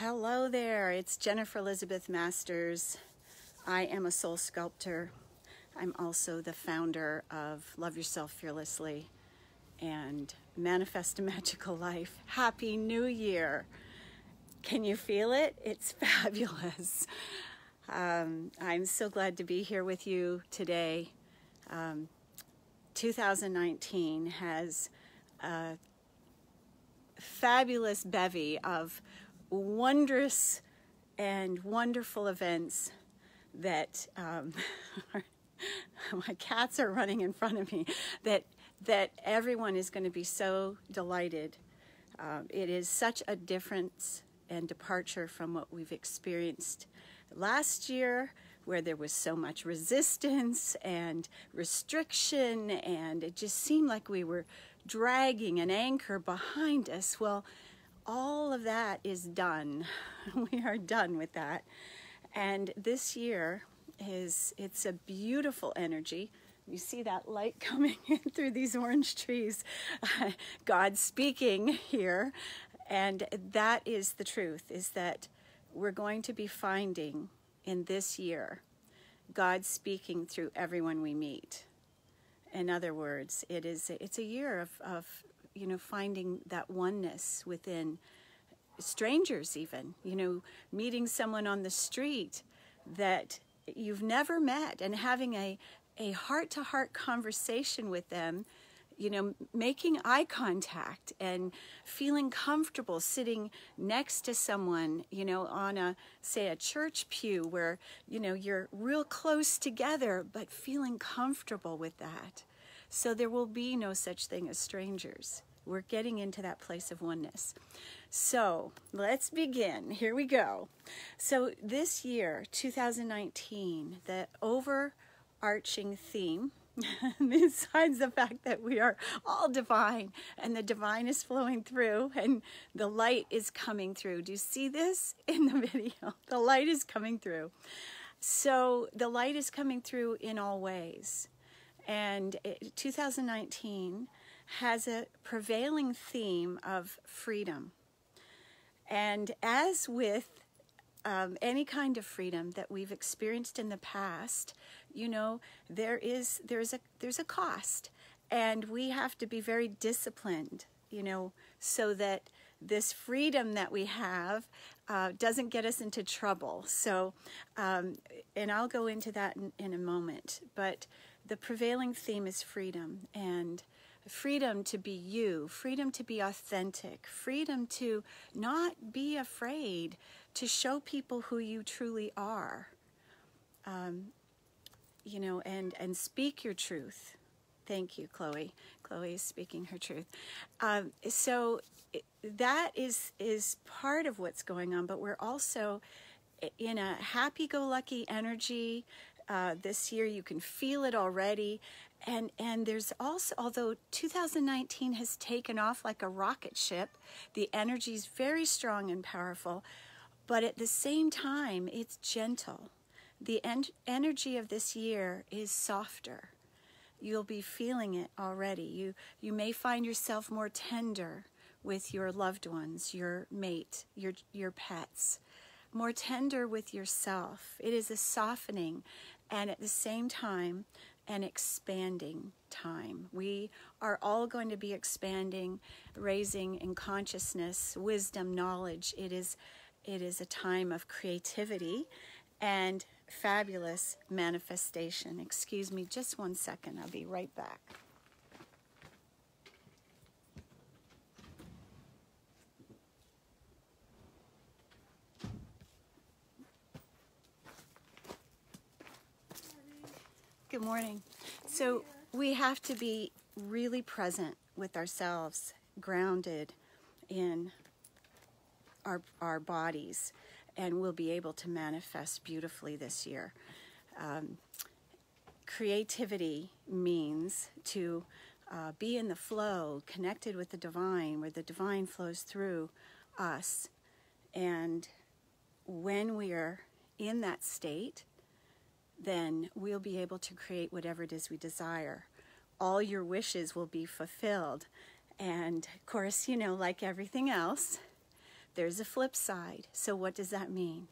Hello there, it's Jennifer Elizabeth Masters. I am a soul sculptor. I'm also the founder of Love Yourself Fearlessly and Manifest a Magical Life. Happy New Year. Can you feel it? It's fabulous. I'm so glad to be here with you today. 2019 has a fabulous bevy of wondrous and wonderful events that my cats are running in front of me, that everyone is going to be so delighted. It is such a difference and departure from what we've experienced last year, where there was so much resistance and restriction, and it just seemed like we were dragging an anchor behind us. Well, all of that is done. We are done with that. And this year it's a beautiful energy. You see that light coming in through these orange trees. God's speaking here. And that is the truth, is that we're going to be finding in this year God speaking through everyone we meet. In other words, it's a year of finding that oneness within strangers, even, meeting someone on the street that you've never met and having a heart-to-heart conversation with them, making eye contact and feeling comfortable sitting next to someone, on a church pew where, you're real close together, but feeling comfortable with that. So there will be no such thing as strangers. We're getting into that place of oneness. So let's begin. Here we go. So this year, 2019, the overarching theme, besides the fact that we are all divine and the divine is flowing through and the light is coming through. Do you see this in the video? The light is coming through. So the light is coming through in all ways. And 2019 has a prevailing theme of freedom. And as with any kind of freedom that we've experienced in the past, there's a cost, and we have to be very disciplined, so that this freedom that we have doesn't get us into trouble. So, and I'll go into that in a moment, but the prevailing theme is freedom, and freedom to be you, freedom to be authentic, freedom to not be afraid to show people who you truly are, and speak your truth. Thank you, Chloe. Chloe is speaking her truth. So that is part of what's going on, but we're also in a happy-go-lucky energy. This year you can feel it already. And there's also, although 2019 has taken off like a rocket ship, the energy is very strong and powerful, but at the same time, it's gentle. The energy of this year is softer. You'll be feeling it already. You may find yourself more tender with your loved ones, your mate, your pets, more tender with yourself. It is a softening, and at the same time, an expanding time. We are all going to be expanding, raising in consciousness, wisdom, knowledge. It is a time of creativity and fabulous manifestation. Excuse me just one second. I'll be right back. Good morning. So we have to be really present with ourselves, grounded in our bodies, and we'll be able to manifest beautifully this year. Creativity means to be in the flow, connected with the divine, where the divine flows through us. And when we are in that state, then we'll be able to create whatever it is we desire. All your wishes will be fulfilled. And of course, like everything else, there's a flip side. So what does that mean?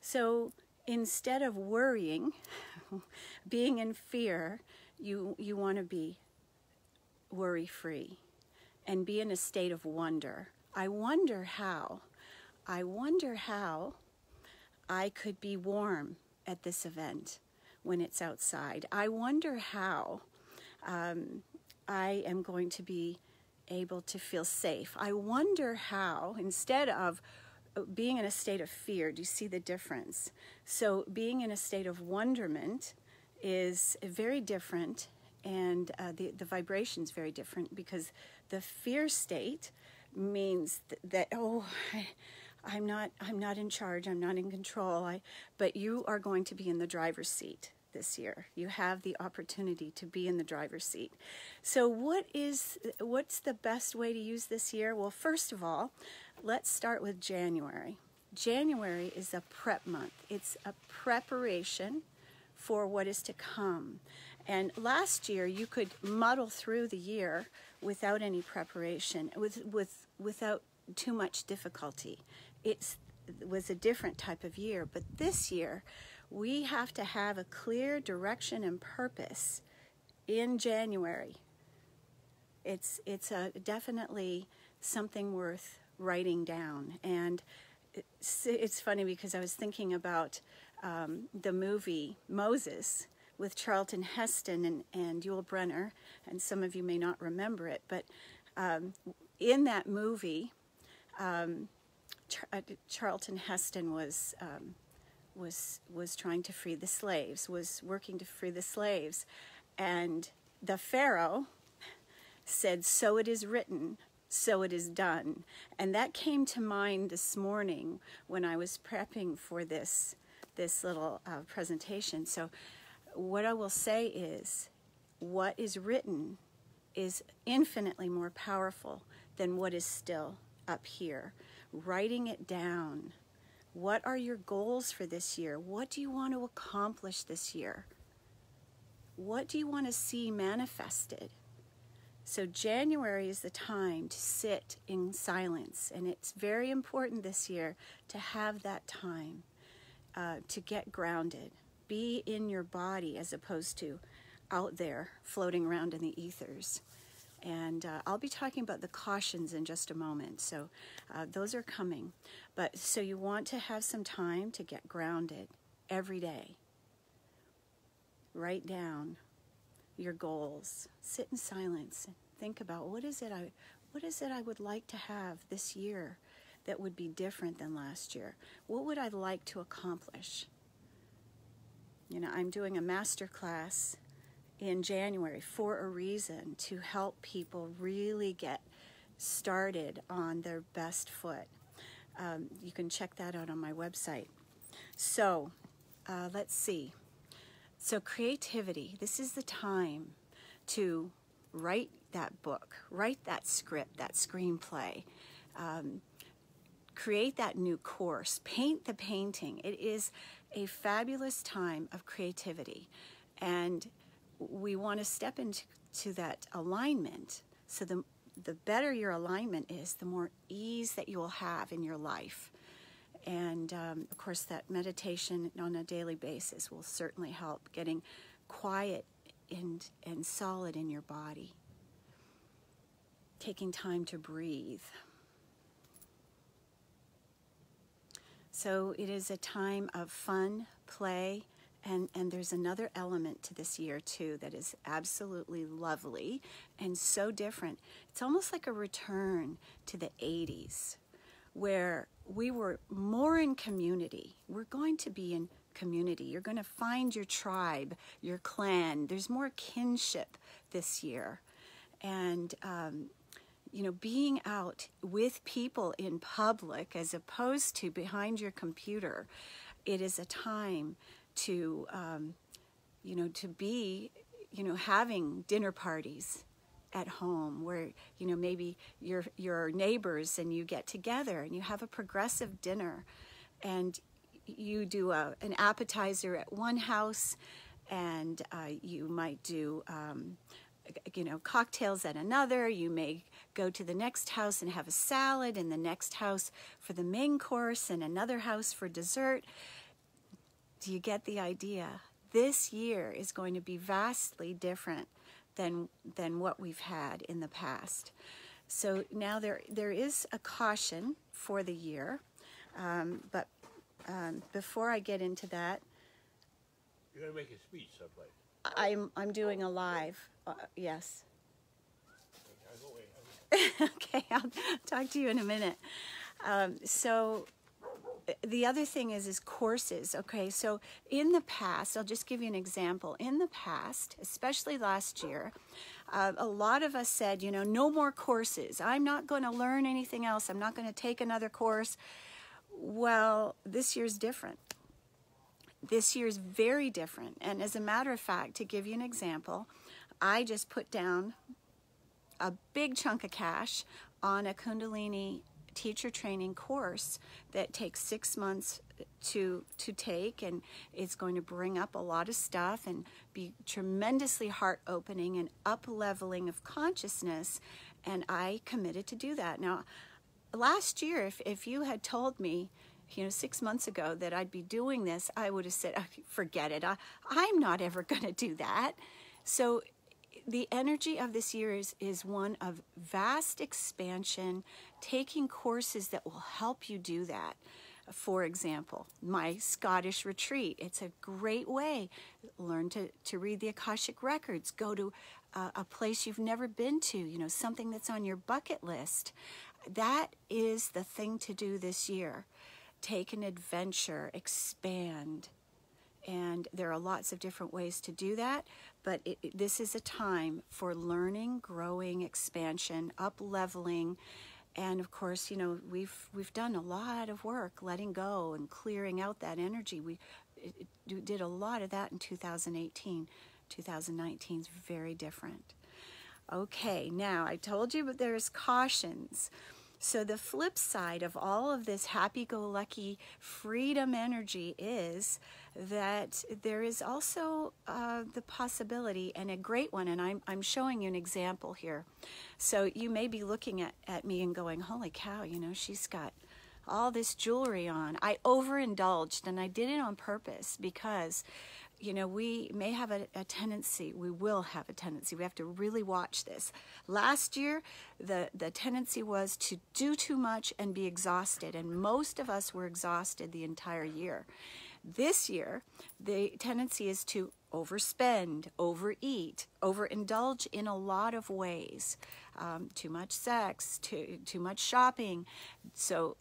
So instead of worrying, being in fear, you want to be worry-free and be in a state of wonder. I wonder how I could be warm at this event when it's outside. I wonder how I am going to be able to feel safe. I wonder how, instead of being in a state of fear, do you see the difference? So being in a state of wonderment is very different, and the vibration is very different, because the fear state means that I'm not in charge, I'm not in control, but you are going to be in the driver's seat this year. You have the opportunity to be in the driver's seat. So what's the best way to use this year? Well, first of all, let's start with January. January is a prep month. It's a preparation for what is to come. And last year, you could muddle through the year without any preparation, without too much difficulty. It was a different type of year, but this year, we have to have a clear direction and purpose in January. It's definitely something worth writing down. And it's funny because I was thinking about the movie Moses with Charlton Heston and Yul Brynner, and some of you may not remember it, but in that movie, Charlton Heston was trying to free the slaves, was working to free the slaves, and the Pharaoh said, "So it is written, so it is done." And that came to mind this morning when I was prepping for this little presentation. So what I will say is, what is written is infinitely more powerful than what is still up here. Writing it down. What are your goals for this year? What do you want to accomplish this year? What do you want to see manifested? So January is the time to sit in silence, and it's very important this year to have that time to get grounded. Be in your body as opposed to out there floating around in the ethers. And I'll be talking about the cautions in just a moment, so those are coming. But so you want to have some time to get grounded every day. Write down your goals. Sit in silence and think about what is it I would like to have this year that would be different than last year. What would I like to accomplish? You know, I'm doing a master class in January for a reason, to help people really get started on their best foot. You can check that out on my website. So let's see. So creativity, this is the time to write that book, write that script, that screenplay, create that new course, paint the painting. It is a fabulous time of creativity, and we want to step into that alignment. So the better your alignment is, the more ease that you will have in your life. And of course, that meditation on a daily basis will certainly help getting quiet and solid in your body. Taking time to breathe. So it is a time of fun, play, and there's another element to this year too that is absolutely lovely and so different. It's almost like a return to the 80s, where we were more in community. We're going to be in community. You're going to find your tribe, your clan. There's more kinship this year. And you know, being out with people in public as opposed to behind your computer, it is a time to, you know, to be, you know, having dinner parties at home where, you know, maybe your neighbors and you get together and you have a progressive dinner, and you do an appetizer at one house, and you might do you know, cocktails at another. You may go to the next house and have a salad, and the next house for the main course, and another house for dessert. Do you get the idea? This year is going to be vastly different than what we've had in the past. So now there is a caution for the year, but before I get into that, you're going to make a speech someplace. I'm doing a live. Yes. Okay, I'll go away. Okay, I'll talk to you in a minute. So the other thing is courses. Okay, so in the past, I'll just give you an example. In the past, especially last year, a lot of us said, you know, no more courses. I'm not going to learn anything else. I'm not going to take another course. Well, this year's different. This year's very different. And as a matter of fact, to give you an example, I just put down a big chunk of cash on a Kundalini teacher training course that takes 6 months to take, and it's going to bring up a lot of stuff and be tremendously heart-opening and up-leveling of consciousness, and I committed to do that. Now, last year, if you had told me, you know, 6 months ago that I'd be doing this, I would have said, oh, forget it. I'm not ever going to do that. So the energy of this year is one of vast expansion, taking courses that will help you do that. For example, my Scottish retreat, it's a great way. Learn to read the Akashic Records. Go to a place you've never been to, you know, something that's on your bucket list. That is the thing to do this year. Take an adventure, expand. And there are lots of different ways to do that, but this is a time for learning, growing, expansion, up-leveling, and of course, you know, we've done a lot of work letting go and clearing out that energy. We did a lot of that in 2018. 2019 is very different. Okay, now I told you, but there's cautions. So the flip side of all of this happy-go-lucky freedom energy is that there is also the possibility, and a great one, and I'm showing you an example here. So you may be looking at me and going, holy cow, you know, she's got all this jewelry on. I overindulged, and I did it on purpose because, you know, we may have a tendency, we will have a tendency, we have to really watch this. Last year, the tendency was to do too much and be exhausted, and most of us were exhausted the entire year. This year, the tendency is to overspend, overeat, overindulge in a lot of ways. Too much sex, too much shopping. So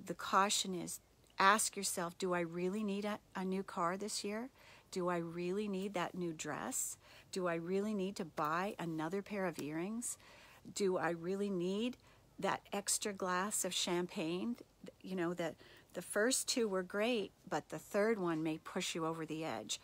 the caution is, ask yourself, do I really need a new car this year? Do I really need that new dress? Do I really need to buy another pair of earrings? Do I really need that extra glass of champagne? You know, the first two were great, but the third one may push you over the edge.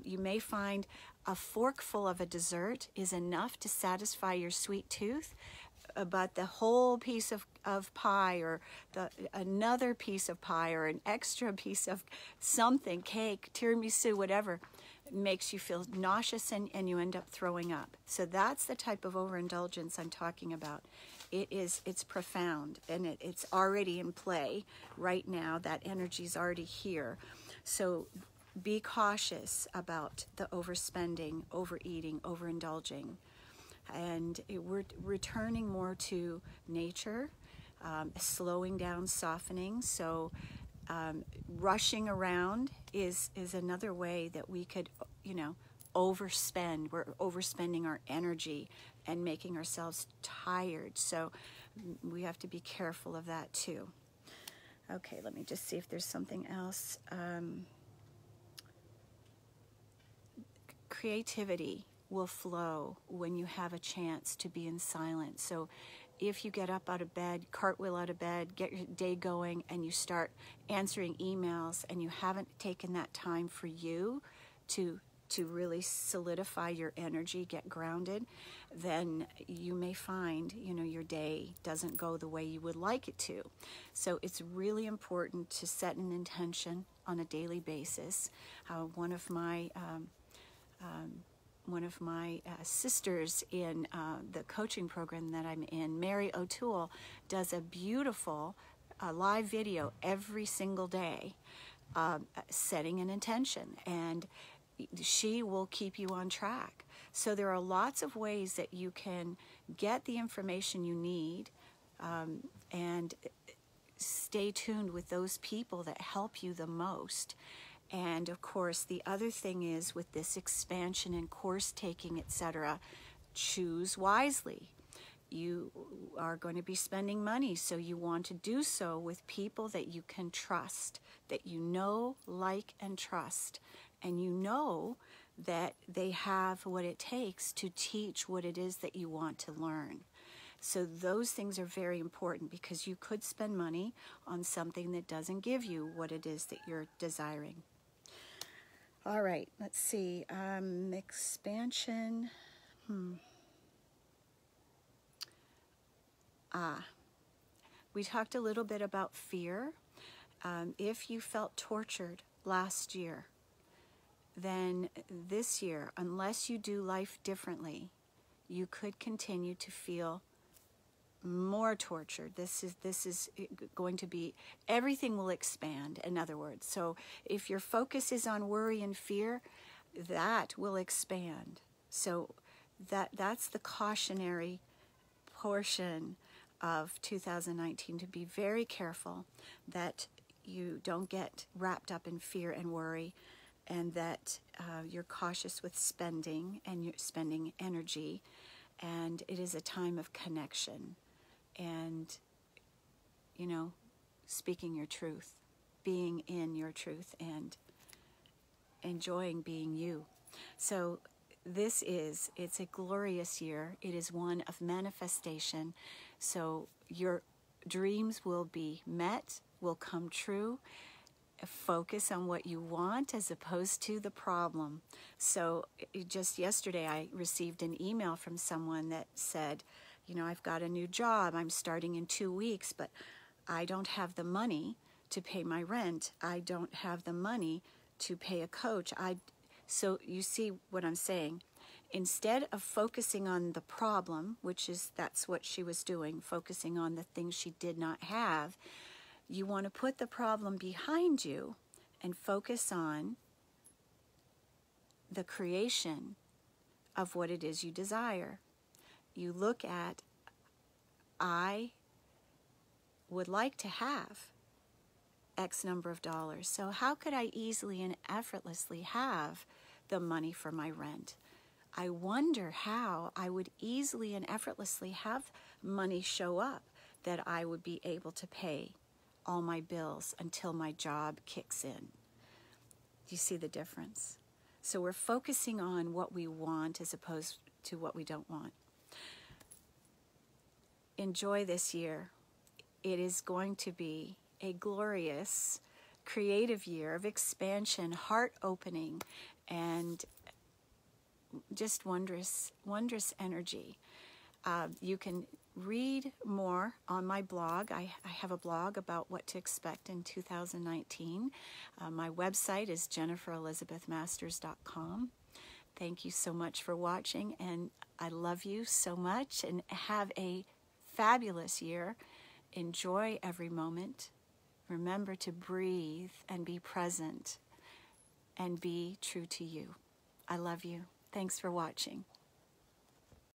You may find a forkful of a dessert is enough to satisfy your sweet tooth, but the whole piece of pie, or another piece of pie, or an extra piece of something, cake, tiramisu, whatever, makes you feel nauseous and you end up throwing up. So that's the type of overindulgence I'm talking about. It's profound, and it's already in play right now. That energy's already here. So be cautious about the overspending, overeating, overindulging. And we're returning more to nature, slowing down, softening. So rushing around is another way that we could, you know, overspend. We're overspending our energy and making ourselves tired. So we have to be careful of that too. Okay, let me just see if there's something else. Creativity will flow when you have a chance to be in silence. So if you get up out of bed, cartwheel out of bed, get your day going, and you start answering emails, and you haven't taken that time for you to really solidify your energy, get grounded, then you may find, you know, your day doesn't go the way you would like it to. So it's really important to set an intention on a daily basis. One one of my sisters in the coaching program that I'm in, Mary O'Toole, does a beautiful live video every single day, setting an intention, and she will keep you on track. So there are lots of ways that you can get the information you need, and stay tuned with those people that help you the most. And of course, the other thing is, with this expansion and course taking, etc., choose wisely. You are going to be spending money, so you want to do so with people that you can trust, that you know, like, and trust, and you know that they have what it takes to teach what it is that you want to learn. So those things are very important, because you could spend money on something that doesn't give you what it is that you're desiring. All right, let's see. Expansion. We talked a little bit about fear. If you felt tortured last year, then this year, unless you do life differently, you could continue to feel more tortured. This is going to be, everything will expand, in other words. So if your focus is on worry and fear, that will expand. So that's the cautionary portion of 2019, to be very careful that you don't get wrapped up in fear and worry, and that you're cautious with spending, and you're spending energy, and it is a time of connection. And, you know, speaking your truth, being in your truth, and enjoying being you. So it's a glorious year. It is one of manifestation. So your dreams will be met, will come true. Focus on what you want as opposed to the problem. So just yesterday I received an email from someone that said, you know, I've got a new job, I'm starting in 2 weeks, but I don't have the money to pay my rent. I don't have the money to pay a coach. So you see what I'm saying? Instead of focusing on the problem, that's what she was doing, focusing on the things she did not have, you want to put the problem behind you and focus on the creation of what it is you desire. You look at, I would like to have X number of dollars. So how could I easily and effortlessly have the money for my rent? I wonder how I would easily and effortlessly have money show up that I would be able to pay all my bills until my job kicks in. Do you see the difference? So we're focusing on what we want as opposed to what we don't want. Enjoy this year. It is going to be a glorious, creative year of expansion, heart-opening, and just wondrous energy. You can read more on my blog. I have a blog about what to expect in 2019. My website is jenniferelizabethmasters.com. Thank you so much for watching, and I love you so much, and have a fabulous year. Enjoy every moment. Remember to breathe and be present and be true to you. I love you. Thanks for watching.